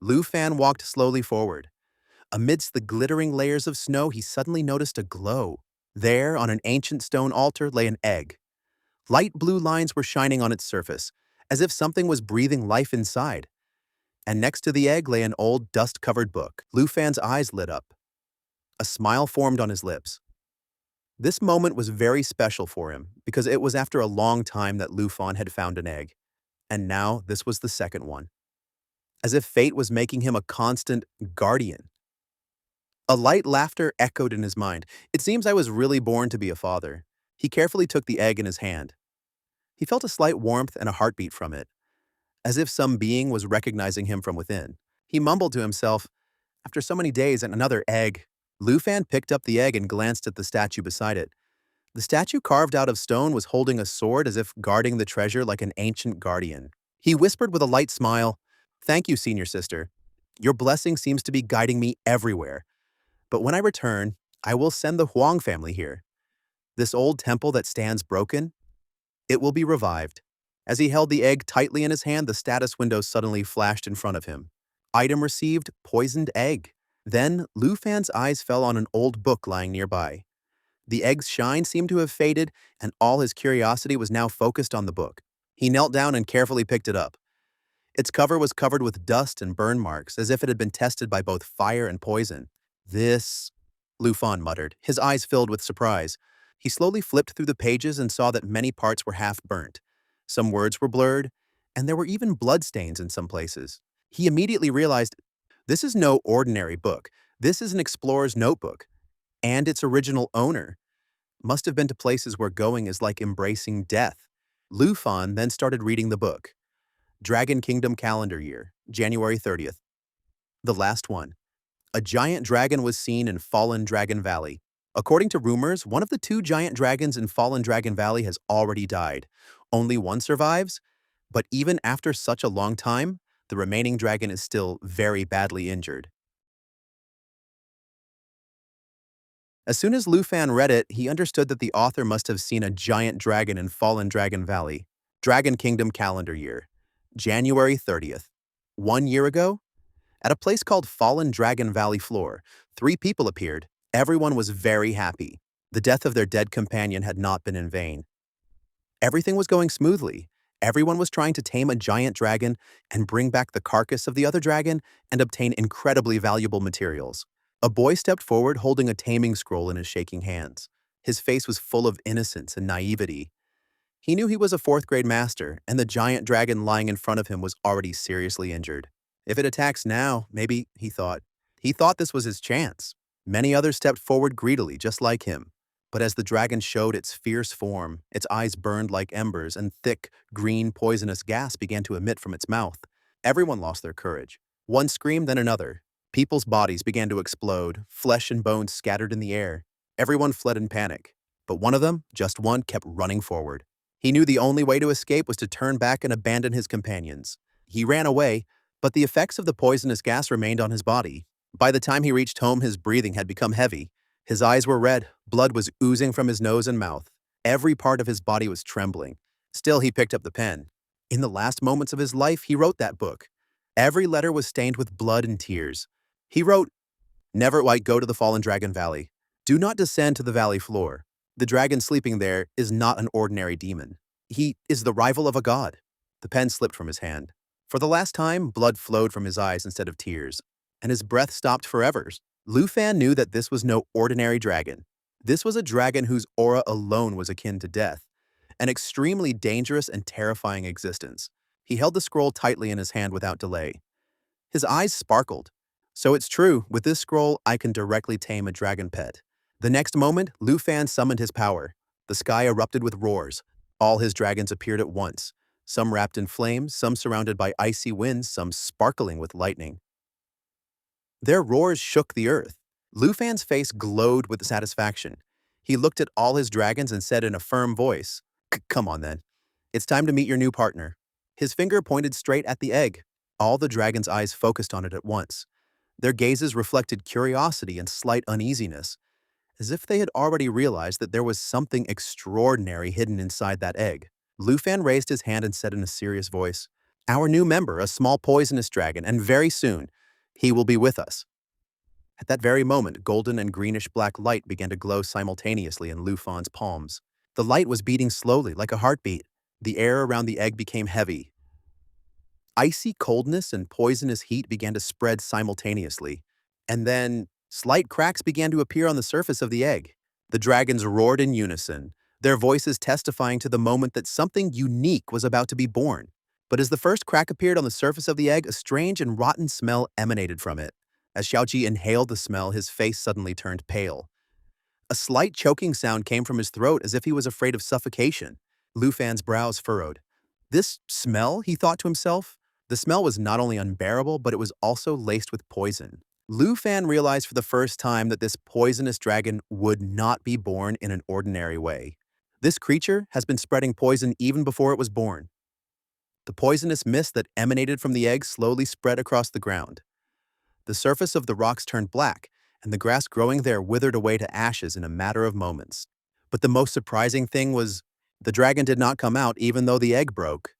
Lu Fan walked slowly forward. Amidst the glittering layers of snow, he suddenly noticed a glow. There, on an ancient stone altar, lay an egg. Light blue lines were shining on its surface, as if something was breathing life inside. And next to the egg lay an old, dust-covered book. Lu Fan's eyes lit up. A smile formed on his lips. This moment was very special for him because it was after a long time that Lu Fan had found an egg. And now this was the second one. As if fate was making him a constant guardian. A light laughter echoed in his mind. It seems I was really born to be a father. He carefully took the egg in his hand. He felt a slight warmth and a heartbeat from it, as if some being was recognizing him from within. He mumbled to himself, after so many days and another egg. Lu Fan picked up the egg and glanced at the statue beside it. The statue carved out of stone was holding a sword as if guarding the treasure like an ancient guardian. He whispered with a light smile, "Thank you, senior sister. Your blessing seems to be guiding me everywhere. But when I return, I will send the Huang family here. This old temple that stands broken, it will be revived." As he held the egg tightly in his hand, the status window suddenly flashed in front of him. Item received, poisoned egg. Then, Lu Fan's eyes fell on an old book lying nearby. The egg's shine seemed to have faded, and all his curiosity was now focused on the book. He knelt down and carefully picked it up. Its cover was covered with dust and burn marks, as if it had been tested by both fire and poison. "This," Lu Fan muttered, his eyes filled with surprise. He slowly flipped through the pages and saw that many parts were half burnt. Some words were blurred, and there were even bloodstains in some places. He immediately realized, this is no ordinary book. This is an explorer's notebook. And its original owner must have been to places where going is like embracing death. Lu Fan then started reading the book. Dragon Kingdom Calendar Year, January 30th. The last one. A giant dragon was seen in Fallen Dragon Valley. According to rumors, one of the two giant dragons in Fallen Dragon Valley has already died. Only one survives, but even after such a long time, the remaining dragon is still very badly injured. As soon as Lu Fan read it, he understood that the author must have seen a giant dragon in Fallen Dragon Valley. Dragon Kingdom Calendar Year, January 30th. 1 year ago, at a place called Fallen Dragon Valley Floor, 3 people appeared. Everyone was very happy. The death of their dead companion had not been in vain. Everything was going smoothly. Everyone was trying to tame a giant dragon and bring back the carcass of the other dragon and obtain incredibly valuable materials. A boy stepped forward holding a taming scroll in his shaking hands. His face was full of innocence and naivety. He knew he was a 4th-grade master, and the giant dragon lying in front of him was already seriously injured. If it attacks now, maybe, he thought. He thought this was his chance. Many others stepped forward greedily, just like him. But as the dragon showed its fierce form, its eyes burned like embers and thick, green, poisonous gas began to emit from its mouth. Everyone lost their courage. One screamed, then another. People's bodies began to explode, flesh and bones scattered in the air. Everyone fled in panic. But one of them, just one, kept running forward. He knew the only way to escape was to turn back and abandon his companions. He ran away, but the effects of the poisonous gas remained on his body. By the time he reached home, his breathing had become heavy. His eyes were red, blood was oozing from his nose and mouth. Every part of his body was trembling. Still, he picked up the pen. In the last moments of his life, he wrote that book. Every letter was stained with blood and tears. He wrote, "Never white go to the Fallen Dragon Valley. Do not descend to the valley floor. The dragon sleeping there is not an ordinary demon. He is the rival of a god." The pen slipped from his hand. For the last time, blood flowed from his eyes instead of tears, and his breath stopped forever. Lu Fan knew that this was no ordinary dragon. This was a dragon whose aura alone was akin to death, an extremely dangerous and terrifying existence. He held the scroll tightly in his hand without delay. His eyes sparkled. So it's true, with this scroll, I can directly tame a dragon pet. The next moment, Lu Fan summoned his power. The sky erupted with roars. All his dragons appeared at once, some wrapped in flames, some surrounded by icy winds, some sparkling with lightning. Their roars shook the earth. Lu Fan's face glowed with satisfaction. He looked at all his dragons and said in a firm voice, "Come on then. It's time to meet your new partner." His finger pointed straight at the egg. All the dragons' eyes focused on it at once. Their gazes reflected curiosity and slight uneasiness, as if they had already realized that there was something extraordinary hidden inside that egg. Lu Fan raised his hand and said in a serious voice, Our new member, a small poisonous dragon, and very soon, he will be with us. At that very moment, golden and greenish-black light began to glow simultaneously in Lufan's palms. The light was beating slowly, like a heartbeat. The air around the egg became heavy. Icy coldness and poisonous heat began to spread simultaneously. And then, slight cracks began to appear on the surface of the egg. The dragons roared in unison, their voices testifying to the moment that something unique was about to be born. But as the first crack appeared on the surface of the egg, a strange and rotten smell emanated from it. As Xiaoji inhaled the smell, his face suddenly turned pale. A slight choking sound came from his throat as if he was afraid of suffocation. Lu Fan's brows furrowed. This smell, he thought to himself. The smell was not only unbearable, but it was also laced with poison. Lu Fan realized for the first time that this poisonous dragon would not be born in an ordinary way. This creature has been spreading poison even before it was born. The poisonous mist that emanated from the egg slowly spread across the ground. The surface of the rocks turned black, and the grass growing there withered away to ashes in a matter of moments. But the most surprising thing was, the dragon did not come out even though the egg broke.